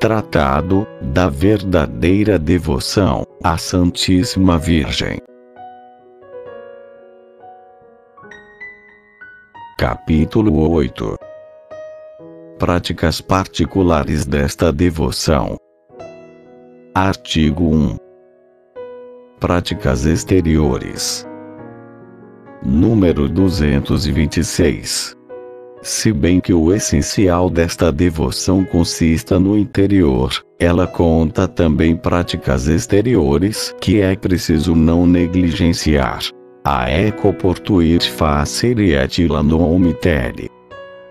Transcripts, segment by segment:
Tratado da verdadeira devoção à Santíssima Virgem. Capítulo 8. Práticas particulares desta devoção. Artigo 1. Práticas exteriores. Número 226. Se bem que o essencial desta devoção consista no interior, ela conta também práticas exteriores que é preciso não negligenciar. A eco portuir facere et illa non omittere.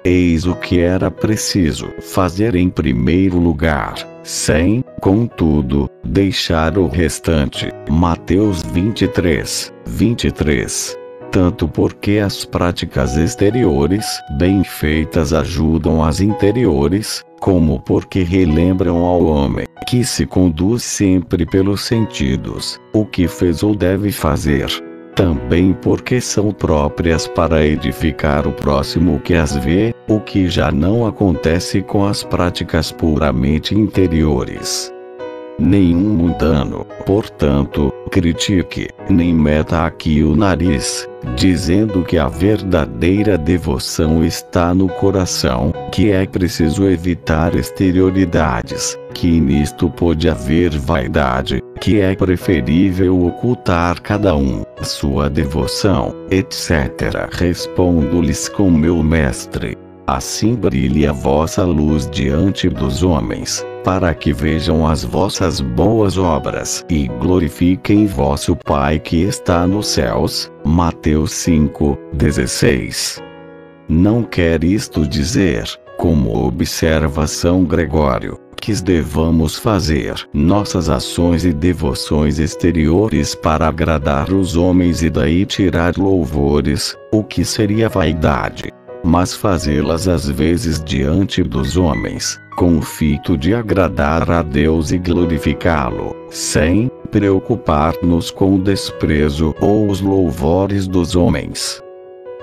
Eis o que era preciso fazer em primeiro lugar, sem, contudo, deixar o restante. Mateus 23:23. Tanto porque as práticas exteriores, bem feitas, ajudam as interiores, como porque relembram ao homem, que se conduz sempre pelos sentidos, o que fez ou deve fazer. Também porque são próprias para edificar o próximo que as vê, o que já não acontece com as práticas puramente interiores. Nenhum mundano, portanto, critique, nem meta aqui o nariz, dizendo que a verdadeira devoção está no coração, que é preciso evitar exterioridades, que nisto pode haver vaidade, que é preferível ocultar cada um sua devoção, etc. Respondo-lhes com meu mestre. Assim brilhe a vossa luz diante dos homens, para que vejam as vossas boas obras e glorifiquem vosso Pai que está nos céus. Mateus 5:16. Não quer isto dizer, como observa São Gregório, que devamos fazer nossas ações e devoções exteriores para agradar os homens e daí tirar louvores, o que seria vaidade, mas fazê-las às vezes diante dos homens, com o fito de agradar a Deus e glorificá-lo, sem preocupar-nos com o desprezo ou os louvores dos homens.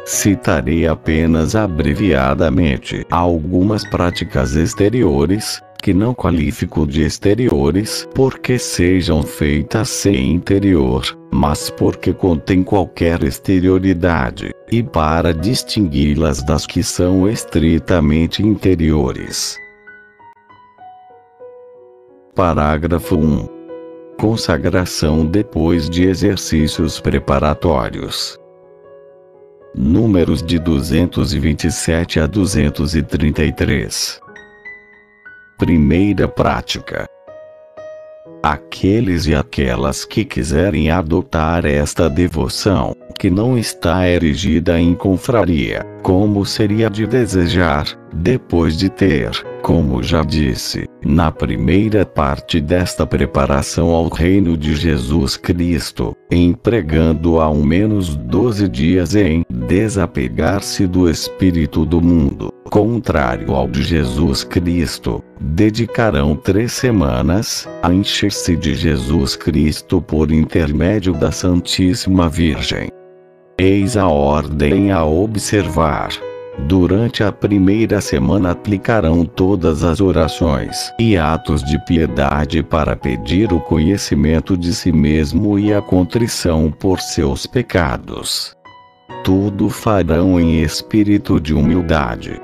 Citarei apenas abreviadamente algumas práticas exteriores, que não qualifico de exteriores porque sejam feitas sem interior, mas porque contêm qualquer exterioridade, e para distingui-las das que são estritamente interiores. Parágrafo 1. Consagração depois de exercícios preparatórios. Números de 227 a 233. Primeira prática. Aqueles e aquelas que quiserem adotar esta devoção, que não está erigida em confraria, como seria de desejar, depois de ter, como já disse, na primeira parte desta preparação ao reino de Jesus Cristo, empregando ao menos 12 dias em desapegar-se do espírito do mundo, contrário ao de Jesus Cristo, dedicarão 3 semanas a encher-se de Jesus Cristo por intermédio da Santíssima Virgem. Eis a ordem a observar. Durante a primeira semana aplicarão todas as orações e atos de piedade para pedir o conhecimento de si mesmo e a contrição por seus pecados. Tudo farão em espírito de humildade.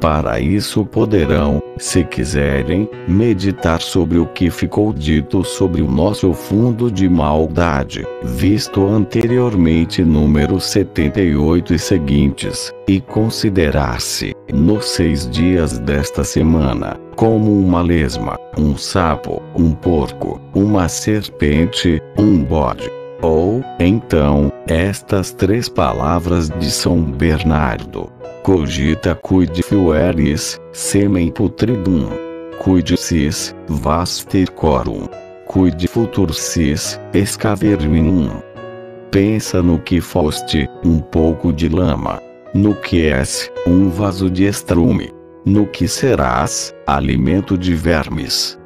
Para isso poderão, se quiserem, meditar sobre o que ficou dito sobre o nosso fundo de maldade, visto anteriormente número 78 e seguintes, e considerar-se, nos 6 dias desta semana, como uma lesma, um sapo, um porco, uma serpente, um bode. Ou, então, estas 3 palavras de São Bernardo. Cogita quid fueris, semen putridum. Quid sis, vaster corum. Quid futur sis, escaverminum. Pensa no que foste, um pouco de lama. No que és, um vaso de estrume. No que serás, alimento de vermes.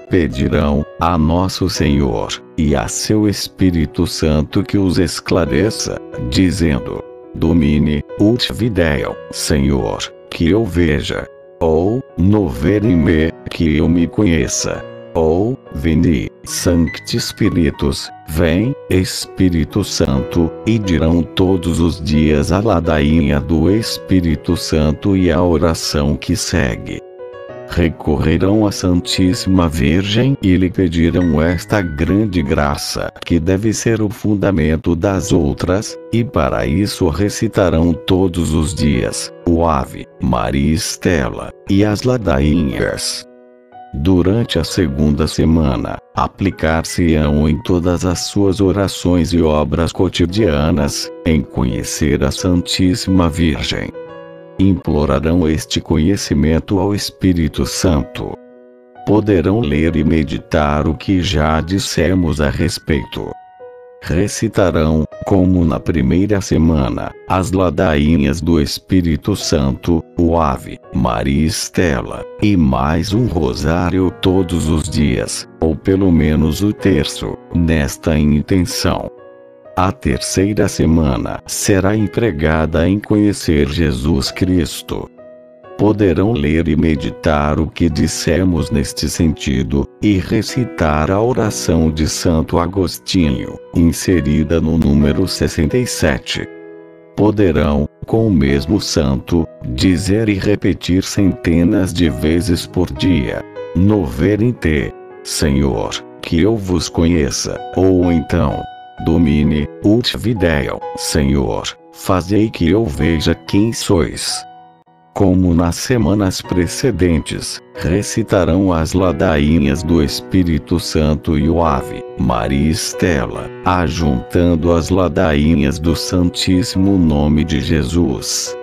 Pedirão a Nosso Senhor e a seu Espírito Santo que os esclareça, dizendo: Domine ut videam, Senhor, que eu veja. ou no ver-me, que eu me conheça, ou veni, Sancti Spiritus, vem, Espírito Santo, e dirão todos os dias a ladainha do Espírito Santo e a oração que segue. Recorrerão à Santíssima Virgem e lhe pedirão esta grande graça, que deve ser o fundamento das outras, e para isso recitarão todos os dias o Ave Maria Estela e as ladainhas. Durante a segunda semana, aplicar-se-ão em todas as suas orações e obras cotidianas, em conhecer a Santíssima Virgem. Implorarão este conhecimento ao Espírito Santo. Poderão ler e meditar o que já dissemos a respeito. Recitarão, como na primeira semana, as ladainhas do Espírito Santo, o Ave Maria Estela, e mais um rosário todos os dias, ou pelo menos o terço, nesta intenção. A terceira semana será empregada em conhecer Jesus Cristo. Poderão ler e meditar o que dissemos neste sentido, e recitar a oração de Santo Agostinho, inserida no número 67. Poderão, com o mesmo santo, dizer e repetir centenas de vezes por dia: no ver-te, Senhor, que eu vos conheça, ou então: Domine, ut videam, Senhor, fazei que eu veja quem sois. Como nas semanas precedentes, recitarão as ladainhas do Espírito Santo e o Ave Maria Estela, ajuntando as ladainhas do Santíssimo Nome de Jesus.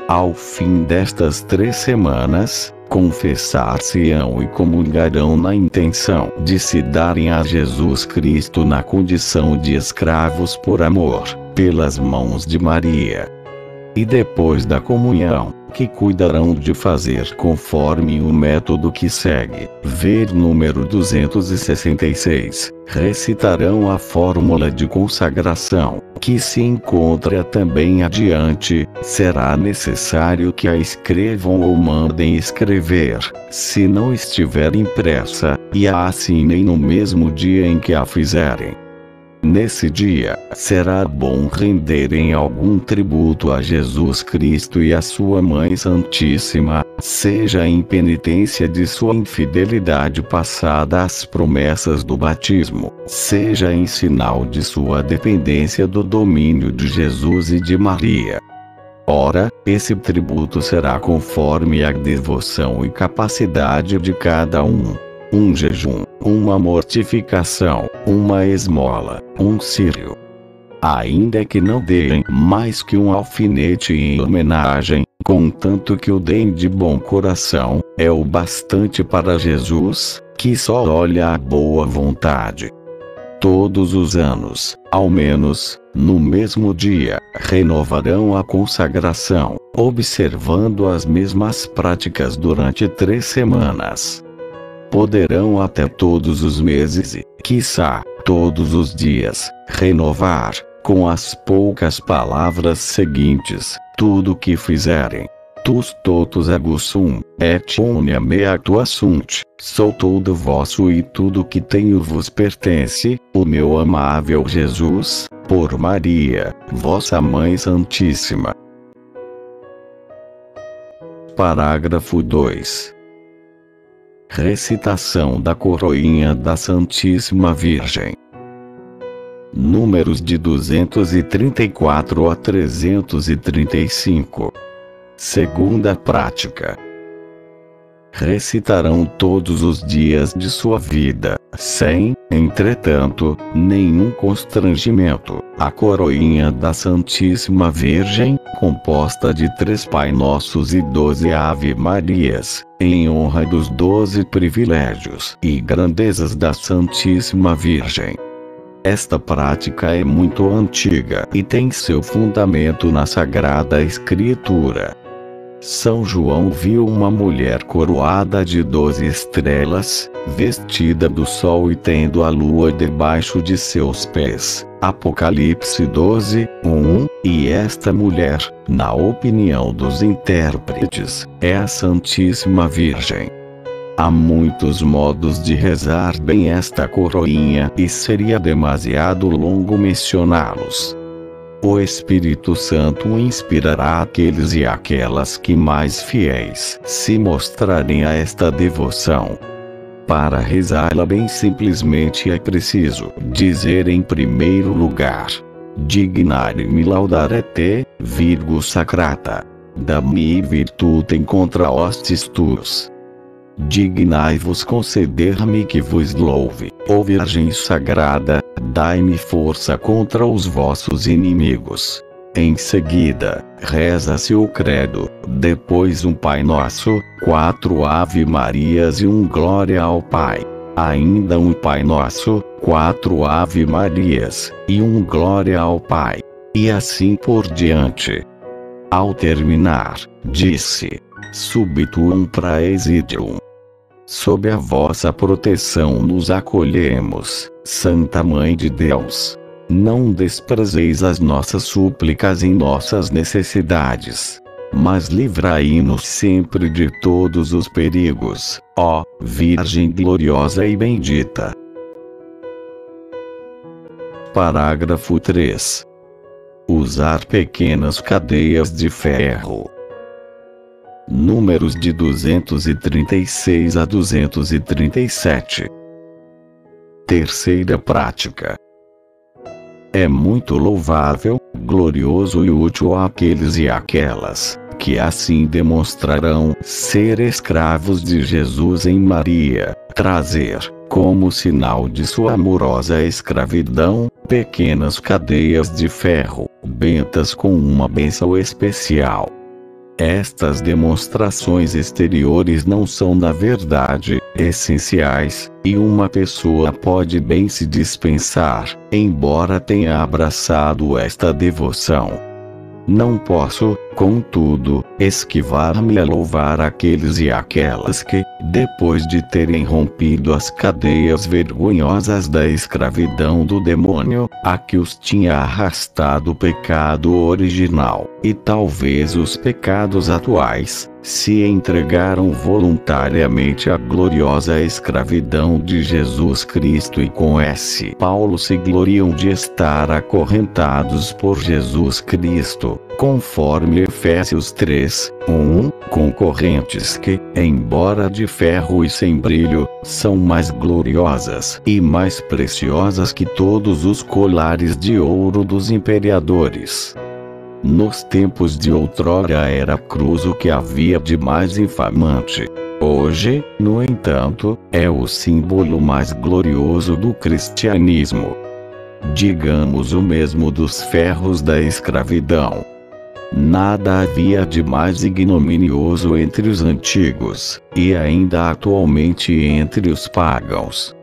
Ao fim destas 3 semanas, confessar-se-ão e comungarão na intenção de se darem a Jesus Cristo na condição de escravos por amor, pelas mãos de Maria. E depois da comunhão, que cuidarão de fazer conforme o método que segue, ver número 266, recitarão a fórmula de consagração, que se encontra também adiante. Será necessário que a escrevam ou mandem escrever, se não estiver impressa, e a assinem no mesmo dia em que a fizerem. Nesse dia, será bom renderem algum tributo a Jesus Cristo e a sua Mãe Santíssima, seja em penitência de sua infidelidade passada às promessas do batismo, seja em sinal de sua dependência do domínio de Jesus e de Maria. Ora, esse tributo será conforme a devoção e capacidade de cada um. Um jejum, uma mortificação, uma esmola, um círio. Ainda que não deem mais que um alfinete em homenagem, contanto que o deem de bom coração, é o bastante para Jesus, que só olha a boa vontade. Todos os anos, ao menos, no mesmo dia, renovarão a consagração, observando as mesmas práticas durante 3 semanas. Poderão até todos os meses e, quiçá, todos os dias, renovar, com as poucas palavras seguintes, tudo o que fizerem. Tus totus ego sum, et omnia mea tua sunt, sou todo vosso e tudo que tenho vos pertence, o meu amável Jesus, por Maria, vossa Mãe Santíssima. Parágrafo 2. Recitação da coroinha da Santíssima Virgem. Números de 234 a 335. Segunda prática. Recitarão todos os dias de sua vida, sem, entretanto, nenhum constrangimento, a coroinha da Santíssima Virgem, composta de 3 Pai Nossos e 12 Ave Marias, em honra dos 12 privilégios e grandezas da Santíssima Virgem. Esta prática é muito antiga e tem seu fundamento na Sagrada Escritura. São João viu uma mulher coroada de 12 estrelas, vestida do sol e tendo a lua debaixo de seus pés. Apocalipse 12, 1. E esta mulher, na opinião dos intérpretes, é a Santíssima Virgem. Há muitos modos de rezar bem esta coroinha e seria demasiado longo mencioná-los. O Espírito Santo inspirará aqueles e aquelas que mais fiéis se mostrarem a esta devoção. Para rezá-la bem simplesmente é preciso dizer em primeiro lugar: Dignare-me laudare te, Virgo Sacrata. Da-me virtutem contra hostis tuus. Dignai-vos conceder-me que vos louve, ó Virgem Sagrada, dai-me força contra os vossos inimigos. Em seguida, reza-se o credo, depois um Pai Nosso, 4 Ave Marias e um Glória ao Pai. Ainda um Pai Nosso, 4 Ave Marias, e um Glória ao Pai. E assim por diante. Ao terminar, disse: Subituum praesidium. Sob a vossa proteção nos acolhemos, Santa Mãe de Deus. Não desprezeis as nossas súplicas em nossas necessidades, mas livrai-nos sempre de todos os perigos, ó Virgem gloriosa e bendita. Parágrafo 3. Usar pequenas cadeias de ferro. Números de 236 a 237. Terceira prática. É muito louvável, glorioso e útil àqueles e àquelas que assim demonstrarão ser escravos de Jesus em Maria, trazer, como sinal de sua amorosa escravidão, pequenas cadeias de ferro, bentas com uma bênção especial. Estas demonstrações exteriores não são na verdade essenciais, e uma pessoa pode bem se dispensar, embora tenha abraçado esta devoção. Não posso, contudo, esquivar-me a louvar aqueles e aquelas que, depois de terem rompido as cadeias vergonhosas da escravidão do demônio, a que os tinha arrastado o pecado original, e talvez os pecados atuais, se entregaram voluntariamente à gloriosa escravidão de Jesus Cristo e com S. Paulo se gloriam de estar acorrentados por Jesus Cristo, conforme Efésios 3, 1, com correntes que, embora de ferro e sem brilho, são mais gloriosas e mais preciosas que todos os colares de ouro dos imperadores. Nos tempos de outrora era a cruz o que havia de mais infamante. Hoje, no entanto, é o símbolo mais glorioso do cristianismo. Digamos o mesmo dos ferros da escravidão. Nada havia de mais ignominioso entre os antigos, e ainda atualmente entre os pagãos.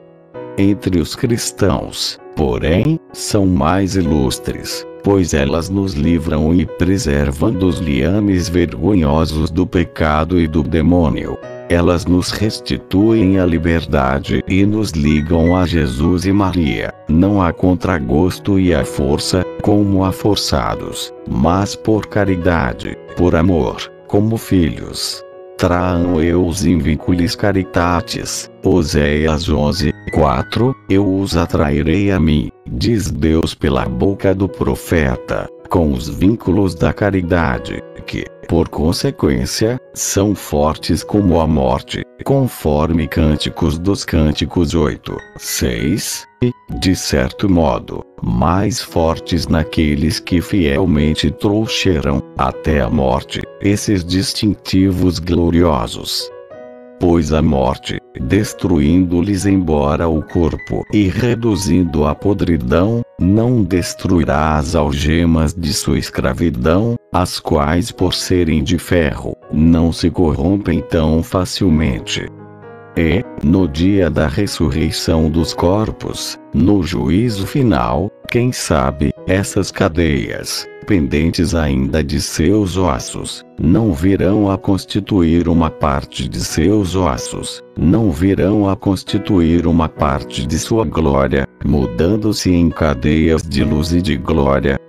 Entre os cristãos, porém, são mais ilustres, pois elas nos livram e preservam dos liames vergonhosos do pecado e do demônio. Elas nos restituem a liberdade e nos ligam a Jesus e Maria, não a contragosto e à força, como a forçados, mas por caridade, por amor, como filhos. Traam eus in vinculis caritatis, Oséias 11, 4, eu os atrairei a mim, diz Deus pela boca do profeta, com os vínculos da caridade, que, por consequência, são fortes como a morte, conforme Cânticos dos Cânticos 8, 6, e, de certo modo, mais fortes naqueles que fielmente trouxeram, até a morte, esses distintivos gloriosos. Pois a morte, destruindo-lhes embora o corpo e reduzindo a podridão, não destruirá as algemas de sua escravidão, as quais por serem de ferro, não se corrompem tão facilmente. E, no dia da ressurreição dos corpos, no juízo final, quem sabe, essas cadeias, dependentes ainda de seus ossos, não virão a constituir uma parte de seus ossos, não virão a constituir uma parte de sua glória, mudando-se em cadeias de luz e de glória.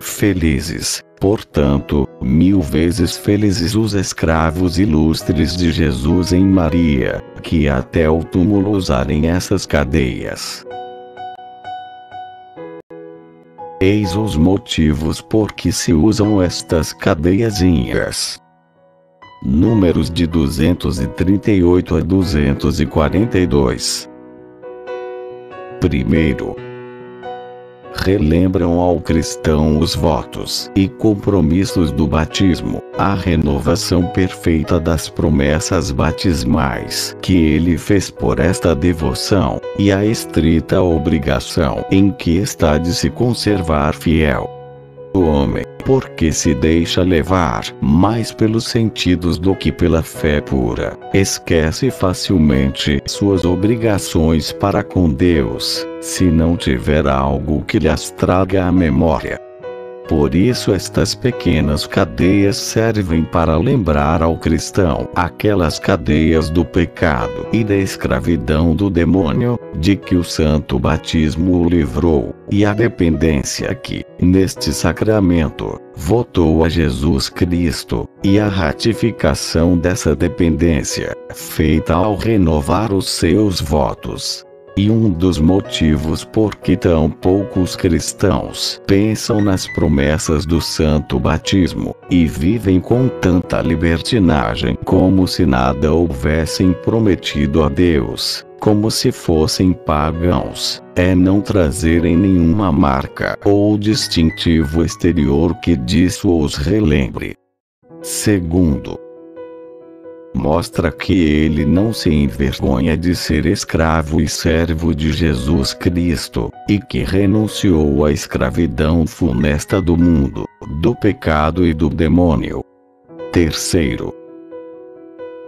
Felizes, portanto, 1000 vezes felizes os escravos ilustres de Jesus em Maria, que até o túmulo usarem essas cadeias. Eis os motivos por que se usam estas cadeiazinhas. Números de 238 a 242. Primeiro, relembram ao cristão os votos e compromissos do batismo, a renovação perfeita das promessas batismais que ele fez por esta devoção, e a estrita obrigação em que está de se conservar fiel. O homem, porque se deixa levar mais pelos sentidos do que pela fé pura, esquece facilmente suas obrigações para com Deus, se não tiver algo que lhes traga à memória. Por isso estas pequenas cadeias servem para lembrar ao cristão aquelas cadeias do pecado e da escravidão do demônio, de que o santo batismo o livrou, e a dependência que, neste sacramento, votou a Jesus Cristo, e a ratificação dessa dependência, feita ao renovar os seus votos. E um dos motivos por que tão poucos cristãos pensam nas promessas do santo batismo, e vivem com tanta libertinagem como se nada houvessem prometido a Deus, como se fossem pagãos, é não trazerem nenhuma marca ou distintivo exterior que disso os relembre. Segundo, mostra que ele não se envergonha de ser escravo e servo de Jesus Cristo, e que renunciou à escravidão funesta do mundo, do pecado e do demônio. Terceiro,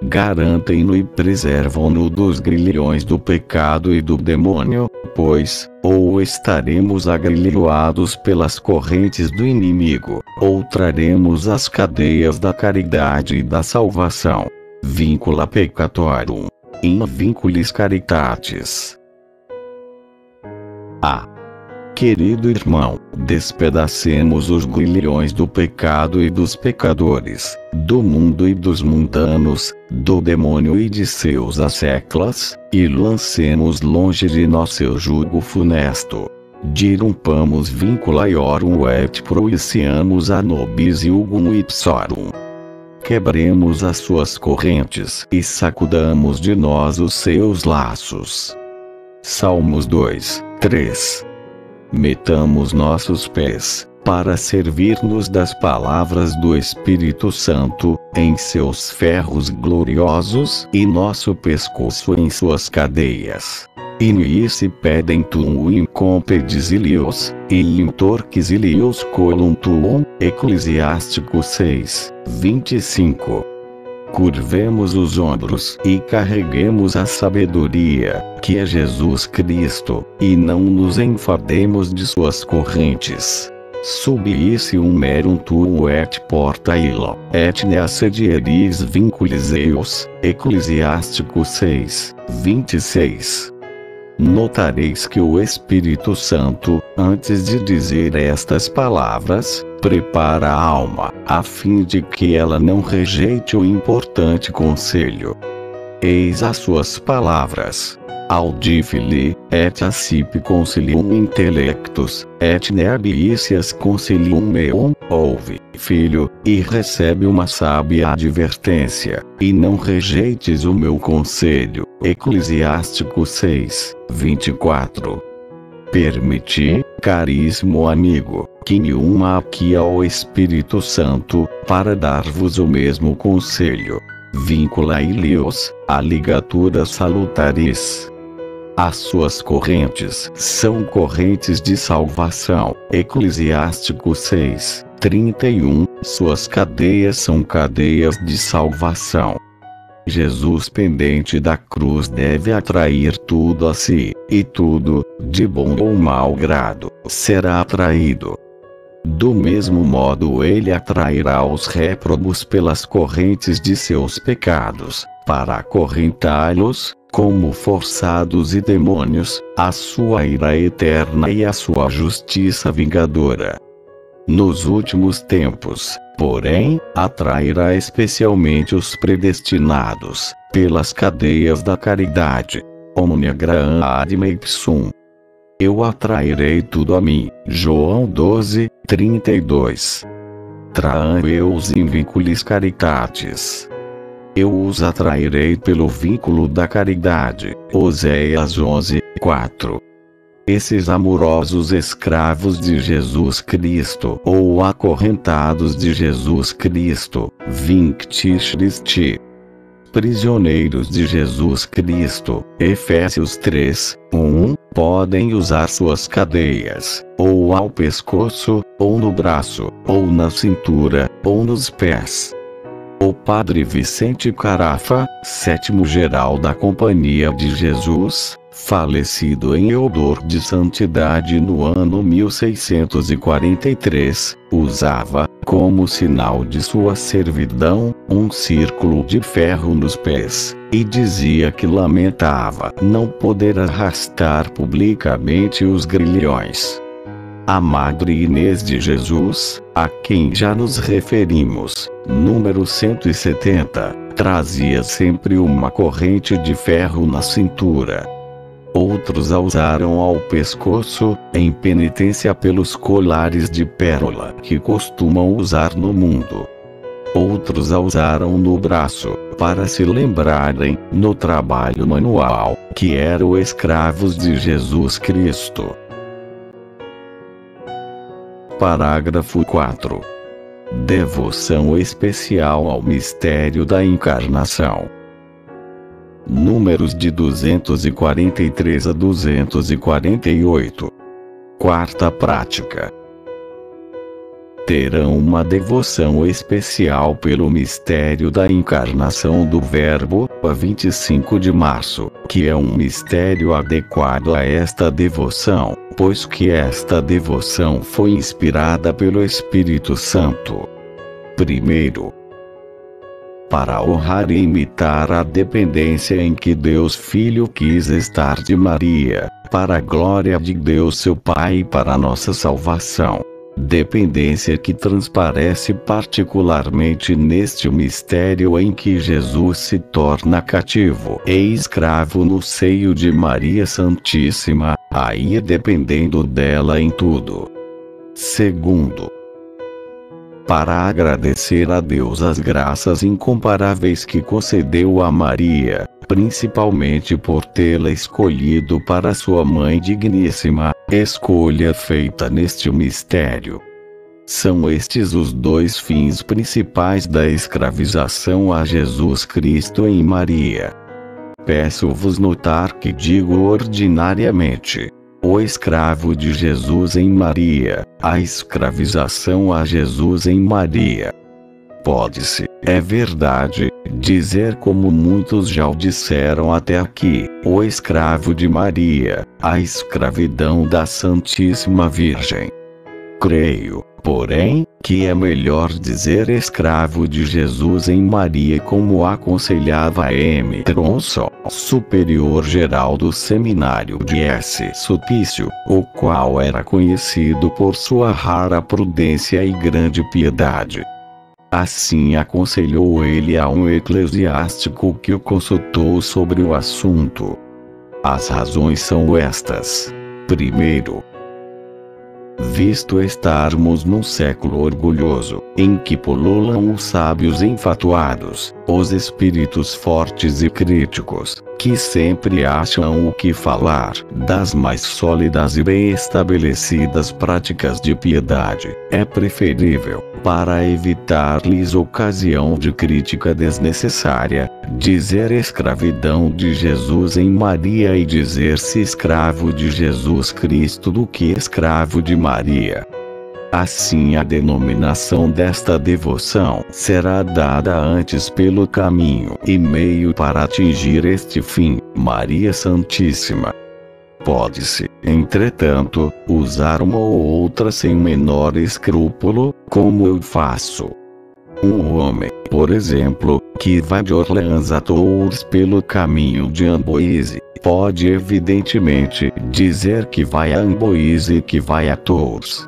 garantem-no e preservam-no dos grilhões do pecado e do demônio, pois, ou estaremos agrilhoados pelas correntes do inimigo, ou traremos as cadeias da caridade e da salvação. Vincula peccatorum, in vinculis caritatis. A. Querido irmão, despedacemos os grilhões do pecado e dos pecadores, do mundo e dos mundanos, do demônio e de seus asseclas, e lancemos longe de nós seu jugo funesto. Dirumpamos vincula iorum et proiciamus a nobis iugum ipsorum. Quebremos as suas correntes e sacudamos de nós os seus laços. Salmos 2, 3. Metamos nossos pés, para servir-nos das palavras do Espírito Santo, em seus ferros gloriosos e nosso pescoço em suas cadeias. Inici pedem tuum in compedis ilios, e in torques ilios colum tuum, Eclesiástico 6, 25. Curvemos os ombros e carreguemos a sabedoria, que é Jesus Cristo, e não nos enfademos de suas correntes. Subiscium merum tuum et porta illo, et ne assedieris vinculis eus, Eclesiástico 6, 26. Notareis que o Espírito Santo, antes de dizer estas palavras, prepara a alma, a fim de que ela não rejeite o importante conselho. Eis as suas palavras: Audifili, et accipi consilium intellectus, et ne abiicias consilium meum, ouve, filho, e recebe uma sábia advertência, e não rejeites o meu conselho. Eclesiástico 6, 24. Permiti, caríssimo amigo, que me uma aqui ao Espírito Santo, para dar-vos o mesmo conselho. Vincula ilios, a ligatura salutaris. As suas correntes são correntes de salvação. Eclesiástico 6, 31. Suas cadeias são cadeias de salvação. Jesus pendente da cruz deve atrair tudo a si, e tudo, de bom ou mau grado, será atraído. Do mesmo modo ele atrairá os réprobos pelas correntes de seus pecados, para acorrentá-los, como forçados e demônios, à sua ira eterna e à sua justiça vingadora. Nos últimos tempos, porém, atrairá especialmente os predestinados, pelas cadeias da caridade. Omnia Graham ad ipsum. Eu atrairei tudo a mim. João 12, 32. Traam eus in vinculis caritatis. Eu os atrairei pelo vínculo da caridade. Oséias 11, 4. Esses amorosos escravos de Jesus Cristo, ou acorrentados de Jesus Cristo, vinctis Christi, prisioneiros de Jesus Cristo, Efésios 3, 1, podem usar suas cadeias, ou ao pescoço, ou no braço, ou na cintura, ou nos pés. O Padre Vicente Carafa, sétimo geral da Companhia de Jesus, falecido em odor de santidade no ano 1643, usava, como sinal de sua servidão, um círculo de ferro nos pés, e dizia que lamentava não poder arrastar publicamente os grilhões. A Madre Inês de Jesus, a quem já nos referimos, número 170, trazia sempre uma corrente de ferro na cintura. Outros a usaram ao pescoço, em penitência pelos colares de pérola que costumam usar no mundo. Outros a usaram no braço, para se lembrarem, no trabalho manual, que eram escravos de Jesus Cristo. Parágrafo 4. Devoção especial ao mistério da encarnação. Números de 243 a 248. Quarta prática. Terão uma devoção especial pelo mistério da encarnação do Verbo, a 25 de março, que é um mistério adequado a esta devoção, pois que esta devoção foi inspirada pelo Espírito Santo. Primeiro, para honrar e imitar a dependência em que Deus Filho quis estar de Maria, para a glória de Deus seu Pai e para a nossa salvação. Dependência que transparece particularmente neste mistério em que Jesus se torna cativo e escravo no seio de Maria Santíssima, aí dependendo dela em tudo. Segundo, para agradecer a Deus as graças incomparáveis que concedeu a Maria, principalmente por tê-la escolhido para sua Mãe Digníssima, escolha feita neste mistério. São estes os dois fins principais da escravização a Jesus Cristo em Maria. Peço-vos notar que digo ordinariamente, o escravo de Jesus em Maria, a escravização a Jesus em Maria. Pode-se, é verdade, dizer como muitos já o disseram até aqui, o escravo de Maria, a escravidão da Santíssima Virgem. Creio, porém, que é melhor dizer escravo de Jesus em Maria, como aconselhava M. Tronço, superior geral do seminário de S. Sulpício, o qual era conhecido por sua rara prudência e grande piedade. Assim aconselhou ele a um eclesiástico que o consultou sobre o assunto. As razões são estas. Primeiro, visto estarmos num século orgulhoso, em que pululam os sábios enfatuados, os espíritos fortes e críticos, que sempre acham o que falar das mais sólidas e bem estabelecidas práticas de piedade, é preferível, para evitar-lhes ocasião de crítica desnecessária, dizer escravidão de Jesus em Maria e dizer-se escravo de Jesus Cristo do que escravo de Maria. Assim a denominação desta devoção será dada antes pelo caminho e meio para atingir este fim, Maria Santíssima. Pode-se, entretanto, usar uma ou outra sem menor escrúpulo, como eu faço. Um homem, por exemplo, que vai de Orleans a Tours pelo caminho de Amboise, pode evidentemente dizer que vai a Amboise e que vai a Tours.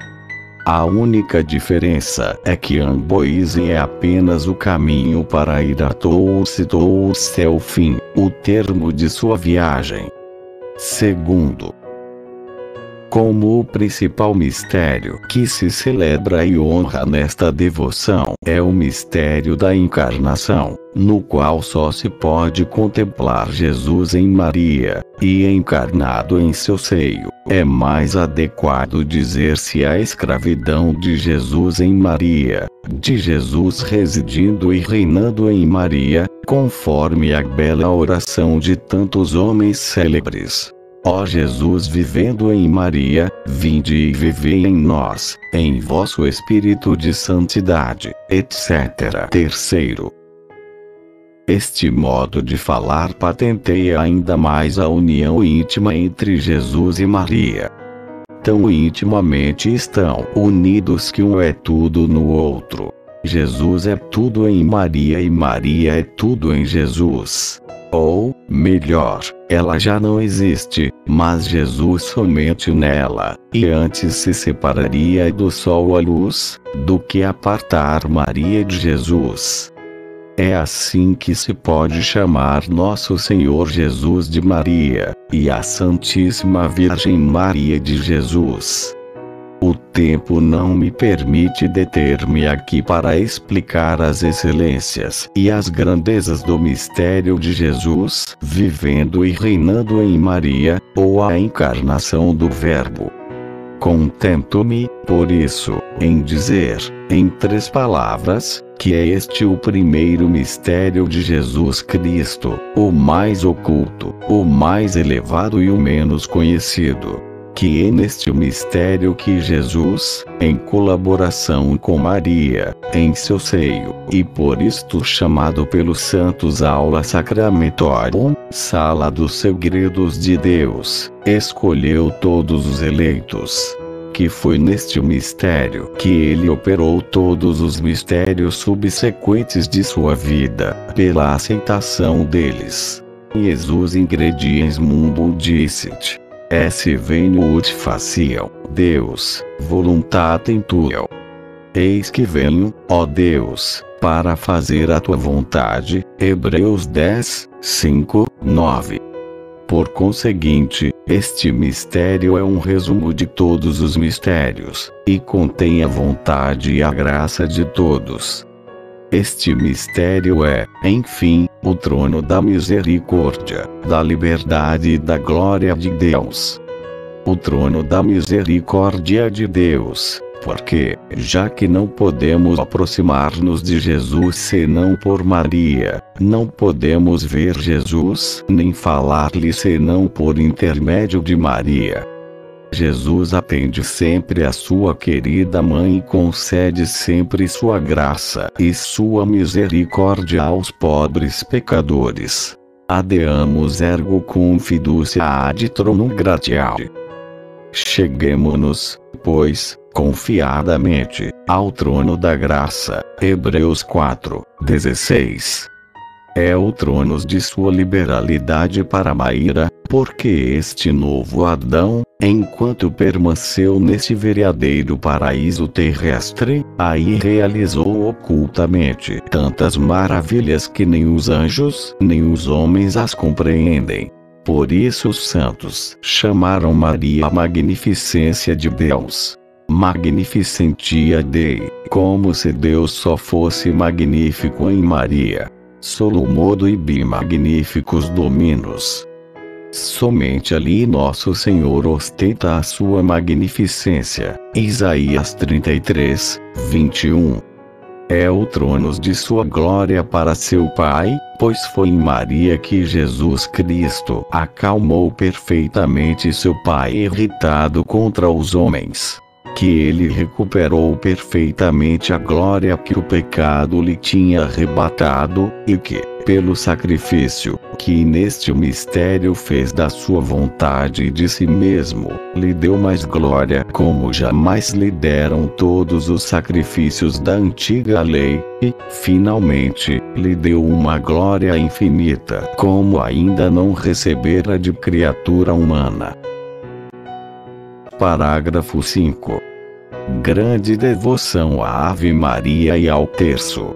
A única diferença é que Amboise é apenas o caminho para ir a Tours e Tours é o fim, o termo de sua viagem. Segundo, como o principal mistério que se celebra e honra nesta devoção é o mistério da encarnação, no qual só se pode contemplar Jesus em Maria, e encarnado em seu seio, é mais adequado dizer-se a escravidão de Jesus em Maria, de Jesus residindo e reinando em Maria, conforme a bela oração de tantos homens célebres. Ó Jesus vivendo em Maria, vinde e vivei em nós, em vosso Espírito de Santidade, etc. Terceiro, este modo de falar patenteia ainda mais a união íntima entre Jesus e Maria. Tão intimamente estão unidos que um é tudo no outro. Jesus é tudo em Maria e Maria é tudo em Jesus. Ou, melhor, ela já não existe, mas Jesus somente nela, e antes se separaria do sol a luz, do que apartar Maria de Jesus. É assim que se pode chamar Nosso Senhor Jesus de Maria, e a Santíssima Virgem Maria de Jesus. O tempo não me permite deter-me aqui para explicar as excelências e as grandezas do mistério de Jesus vivendo e reinando em Maria, ou a encarnação do Verbo. Contento-me, por isso, em dizer, em 3 palavras, que é este o primeiro mistério de Jesus Cristo, o mais oculto, o mais elevado e o menos conhecido. Que é neste mistério que Jesus, em colaboração com Maria, em seu seio, e por isto chamado pelos santos aula sacramentorum, sala dos segredos de Deus, escolheu todos os eleitos. Que foi neste mistério que ele operou todos os mistérios subsequentes de sua vida, pela aceitação deles. Jesus ingrediens mundo dicit. Esse venho ut faciam, Deus, voluntatem tua. Eis que venho, ó Deus, para fazer a tua vontade. Hebreus 10, 5, 9. Por conseguinte, este mistério é um resumo de todos os mistérios, e contém a vontade e a graça de todos. Este mistério é, enfim, o trono da misericórdia, da liberdade e da glória de Deus. O trono da misericórdia de Deus, porque, já que não podemos aproximar-nos de Jesus senão por Maria, não podemos ver Jesus nem falar-lhe senão por intermédio de Maria. Jesus atende sempre a sua querida mãe e concede sempre sua graça e sua misericórdia aos pobres pecadores. Adeamus ergo cum fiducia ad tronum gratiae. Cheguemo-nos, pois, confiadamente, ao trono da graça. Hebreus 4, 16. É o trono de sua liberalidade para Maíra, porque este novo Adão, enquanto permaneceu nesse verdadeiro paraíso terrestre, aí realizou ocultamente tantas maravilhas que nem os anjos, nem os homens as compreendem. Por isso os santos chamaram Maria a magnificência de Deus. Magnificentia Dei, como se Deus só fosse magnífico em Maria. Solo modo ibi magnificus dominus. Somente ali nosso Senhor ostenta a sua magnificência. Isaías 33, 21. É o trono de sua glória para seu Pai, pois foi em Maria que Jesus Cristo acalmou perfeitamente seu Pai irritado contra os homens. Que ele recuperou perfeitamente a glória que o pecado lhe tinha arrebatado, e que, pelo sacrifício, que neste mistério fez da sua vontade e de si mesmo, lhe deu mais glória como jamais lhe deram todos os sacrifícios da antiga lei, e, finalmente, lhe deu uma glória infinita como ainda não recebera de criatura humana. Parágrafo 5. Grande devoção à Ave Maria e ao Terço.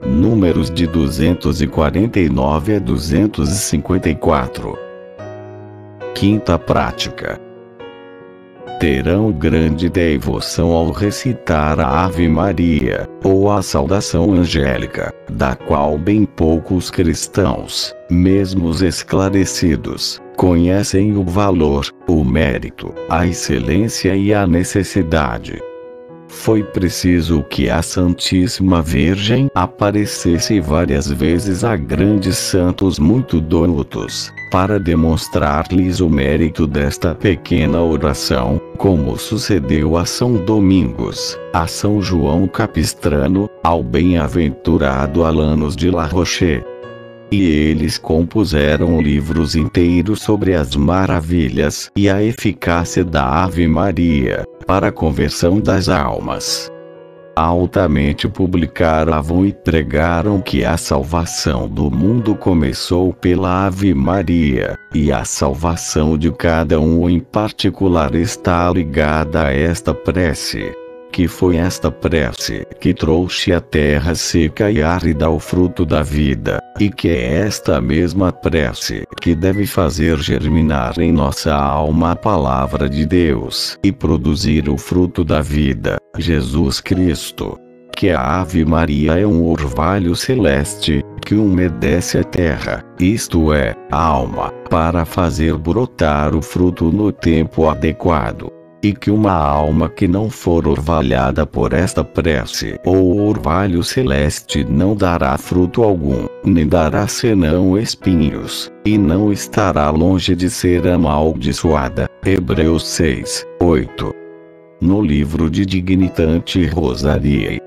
Números de 249 a 254. Quinta prática. Terão grande devoção ao recitar a Ave Maria, ou a saudação angélica, da qual bem poucos cristãos, mesmo os esclarecidos, conhecem o valor, o mérito, a excelência e a necessidade. Foi preciso que a Santíssima Virgem aparecesse várias vezes a grandes santos muito doutos, para demonstrar-lhes o mérito desta pequena oração, como sucedeu a São Domingos, a São João Capistrano, ao bem-aventurado Alanos de La Roche. E eles compuseram livros inteiros sobre as maravilhas e a eficácia da Ave Maria, para a conversão das almas. Altamente publicaram e pregaram que a salvação do mundo começou pela Ave Maria, e a salvação de cada um em particular está ligada a esta prece. Que foi esta prece que trouxe à terra seca e árida o fruto da vida, e que é esta mesma prece que deve fazer germinar em nossa alma a palavra de Deus e produzir o fruto da vida, Jesus Cristo. Que a Ave Maria é um orvalho celeste, que umedece a terra, isto é, a alma, para fazer brotar o fruto no tempo adequado. E que uma alma que não for orvalhada por esta prece ou orvalho celeste não dará fruto algum, nem dará senão espinhos, e não estará longe de ser amaldiçoada. Hebreus 6, 8. No livro de Dignitante Rosariae.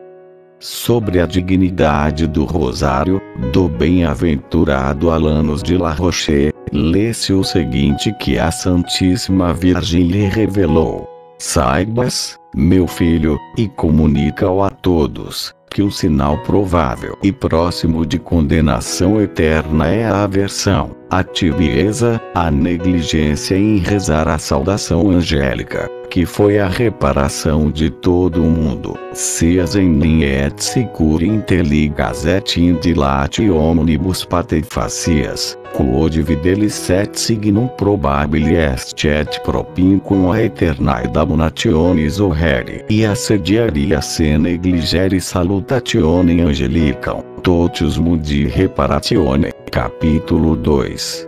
Sobre a dignidade do rosário, do bem-aventurado Alanos de La Roche, lê-se o seguinte que a Santíssima Virgem lhe revelou: saibas, meu filho, e comunica-o a todos, que um sinal provável e próximo de condenação eterna é a aversão, a tibieza, a negligência em rezar a saudação angélica, que foi a reparação de todo o mundo. Seas em et sicur interligas et indilate omnibus patefacias, quod videlis et signum probabile est et propincum a aeternae damnationis horrere, e assediaria se negligere salutationem angelicam, totius mundi reparatione. Capítulo 2.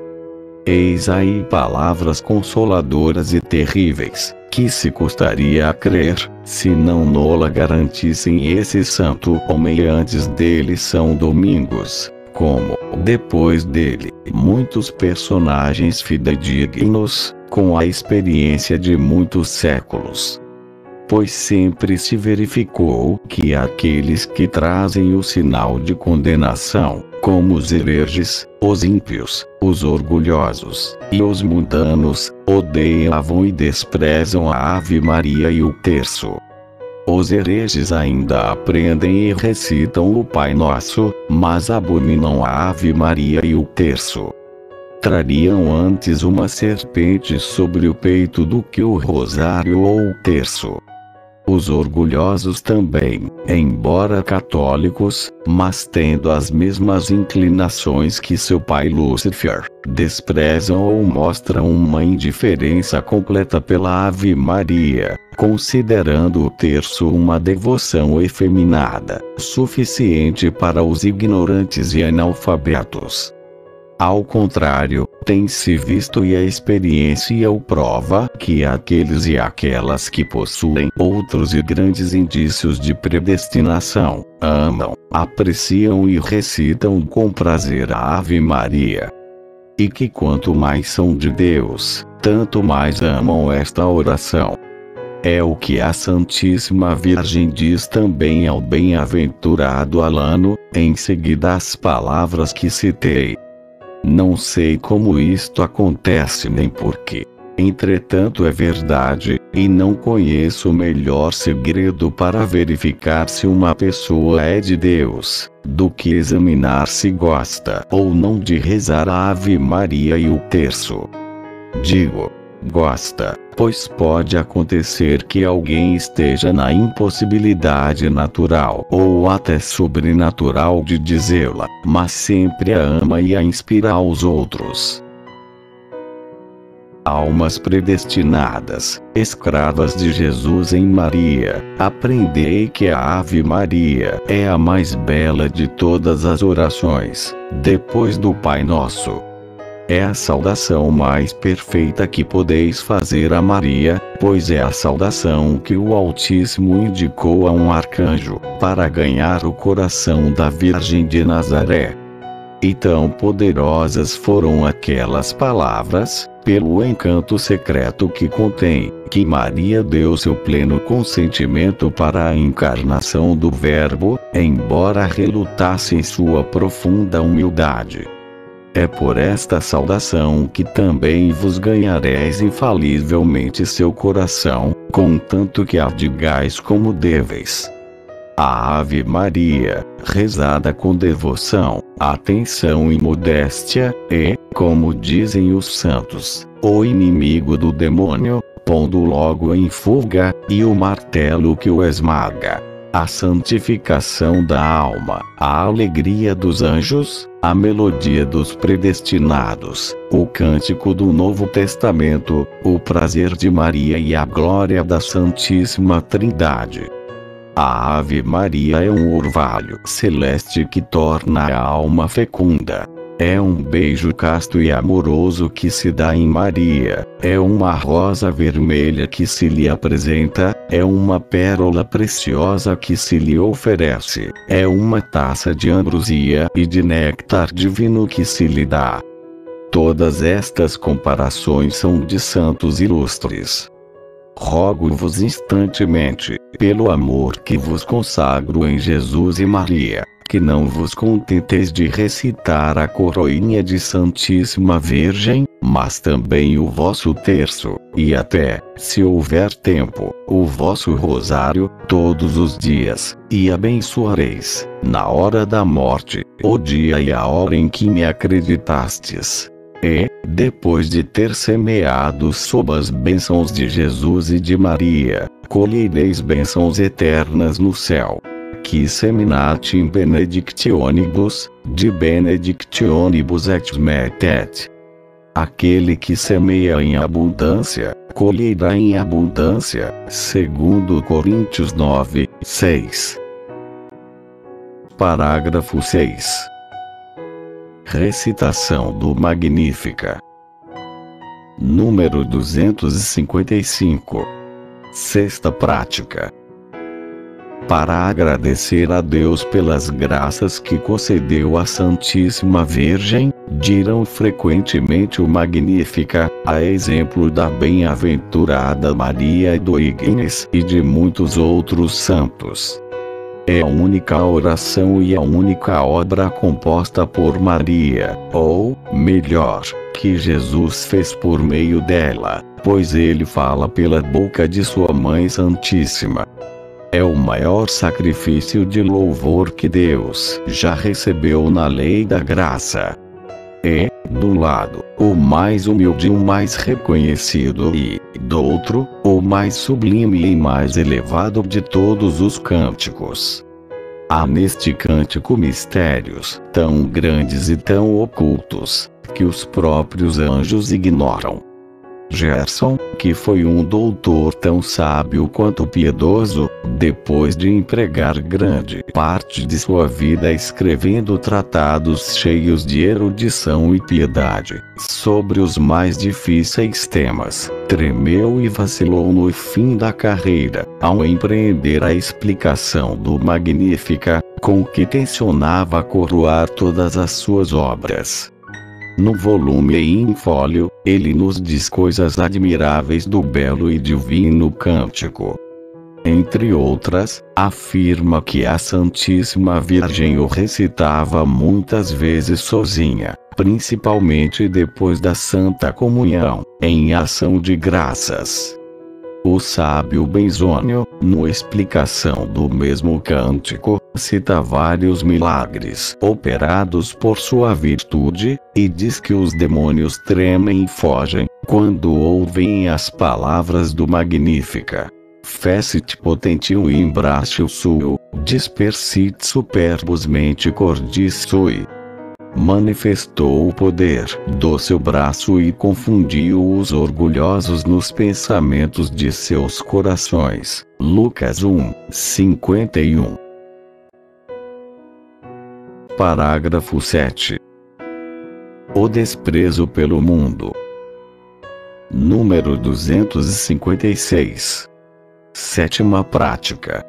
Eis aí palavras consoladoras e terríveis, que se custaria a crer, se não nola garantissem esse santo homem antes dele São Domingos, como, depois dele, muitos personagens fidedignos, com a experiência de muitos séculos. Pois sempre se verificou que aqueles que trazem o sinal de condenação, como os hereges, os ímpios, os orgulhosos e os mundanos, odeiam e desprezam a Ave Maria e o Terço. Os hereges ainda aprendem e recitam o Pai Nosso, mas abominam a Ave Maria e o Terço. Trariam antes uma serpente sobre o peito do que o rosário ou o terço. Os orgulhosos também, embora católicos, mas tendo as mesmas inclinações que seu pai Lúcifer, desprezam ou mostram uma indiferença completa pela Ave Maria, considerando o terço uma devoção efeminada, suficiente para os ignorantes e analfabetos. Ao contrário, tem-se visto e a experiência o prova que aqueles e aquelas que possuem outros e grandes indícios de predestinação, amam, apreciam e recitam com prazer a Ave Maria. E que quanto mais são de Deus, tanto mais amam esta oração. É o que a Santíssima Virgem diz também ao bem-aventurado Alano, em seguida às palavras que citei. Não sei como isto acontece nem porquê. Entretanto é verdade, e não conheço melhor segredo para verificar se uma pessoa é de Deus, do que examinar se gosta ou não de rezar a Ave Maria e o terço. Digo, gosta, pois pode acontecer que alguém esteja na impossibilidade natural ou até sobrenatural de dizê-la, mas sempre a ama e a inspira aos outros. Almas predestinadas, escravas de Jesus em Maria, aprendei que a Ave Maria é a mais bela de todas as orações, depois do Pai Nosso. É a saudação mais perfeita que podeis fazer a Maria, pois é a saudação que o Altíssimo indicou a um arcanjo, para ganhar o coração da Virgem de Nazaré. E tão poderosas foram aquelas palavras, pelo encanto secreto que contém, que Maria deu seu pleno consentimento para a encarnação do Verbo, embora relutasse em sua profunda humildade. É por esta saudação que também vos ganhareis infalivelmente seu coração, contanto que a digais como deveis. A Ave Maria, rezada com devoção, atenção e modéstia, é, como dizem os santos, o inimigo do demônio, pondo logo em fuga, e o martelo que o esmaga. A santificação da alma, a alegria dos anjos, a melodia dos predestinados, o cântico do Novo Testamento, o prazer de Maria e a glória da Santíssima Trindade. A Ave Maria é um orvalho celeste que torna a alma fecunda. É um beijo casto e amoroso que se dá em Maria, é uma rosa vermelha que se lhe apresenta, é uma pérola preciosa que se lhe oferece, é uma taça de ambrosia e de néctar divino que se lhe dá. Todas estas comparações são de santos ilustres. Rogo-vos instantemente, pelo amor que vos consagro em Jesus e Maria, que não vos contenteis de recitar a coroinha de Santíssima Virgem, mas também o vosso terço, e até, se houver tempo, o vosso rosário, todos os dias, e abençoareis, na hora da morte, o dia e a hora em que me acreditastes. E, depois de ter semeado sob as bênçãos de Jesus e de Maria, colhereis bênçãos eternas no céu. Qui seminat in benedictionibus, de benedictionibus et metet. Aquele que semeia em abundância, colherá em abundância, segundo Coríntios 9, 6. Parágrafo 6. Recitação do Magnífica. Número 255. Sexta prática. Para agradecer a Deus pelas graças que concedeu à Santíssima Virgem, dirão frequentemente o Magnífica, a exemplo da bem-aventurada Maria do Ignes e de muitos outros santos. É a única oração e a única obra composta por Maria, ou, melhor, que Jesus fez por meio dela, pois ele fala pela boca de sua Mãe Santíssima. É o maior sacrifício de louvor que Deus já recebeu na lei da graça. É, do lado, o mais humilde e o mais reconhecido e, do outro, o mais sublime e mais elevado de todos os cânticos. Há neste cântico mistérios tão grandes e tão ocultos, que os próprios anjos ignoram. Gerson, que foi um doutor tão sábio quanto piedoso, depois de empregar grande parte de sua vida escrevendo tratados cheios de erudição e piedade, sobre os mais difíceis temas, tremeu e vacilou no fim da carreira, ao empreender a explicação do Magnífica, com que tencionava coroar todas as suas obras. No volume e em fólio, ele nos diz coisas admiráveis do belo e divino cântico. Entre outras, afirma que a Santíssima Virgem o recitava muitas vezes sozinha, principalmente depois da Santa Comunhão, em ação de graças. O sábio Benzônio, na explicação do mesmo cântico, cita vários milagres operados por sua virtude, e diz que os demônios tremem e fogem, quando ouvem as palavras do Magnífica. Fecit potentium imbraccio suo, dispersit superbus mente cordis sui. Manifestou o poder do seu braço e confundiu os orgulhosos nos pensamentos de seus corações. Lucas 1:51. Parágrafo 7. O desprezo pelo mundo. Número 256. Sétima prática.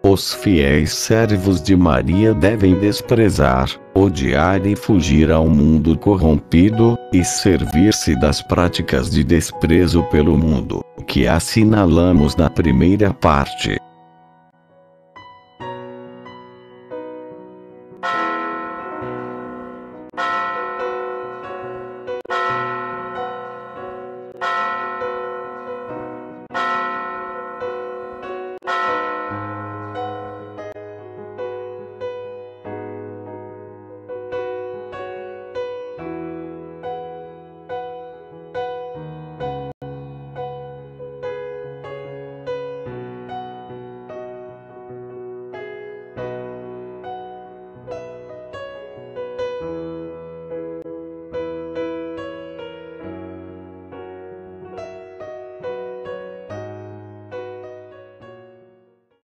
Os fiéis servos de Maria devem desprezar, odiar e fugir ao mundo corrompido, e servir-se das práticas de desprezo pelo mundo, que assinalamos na primeira parte.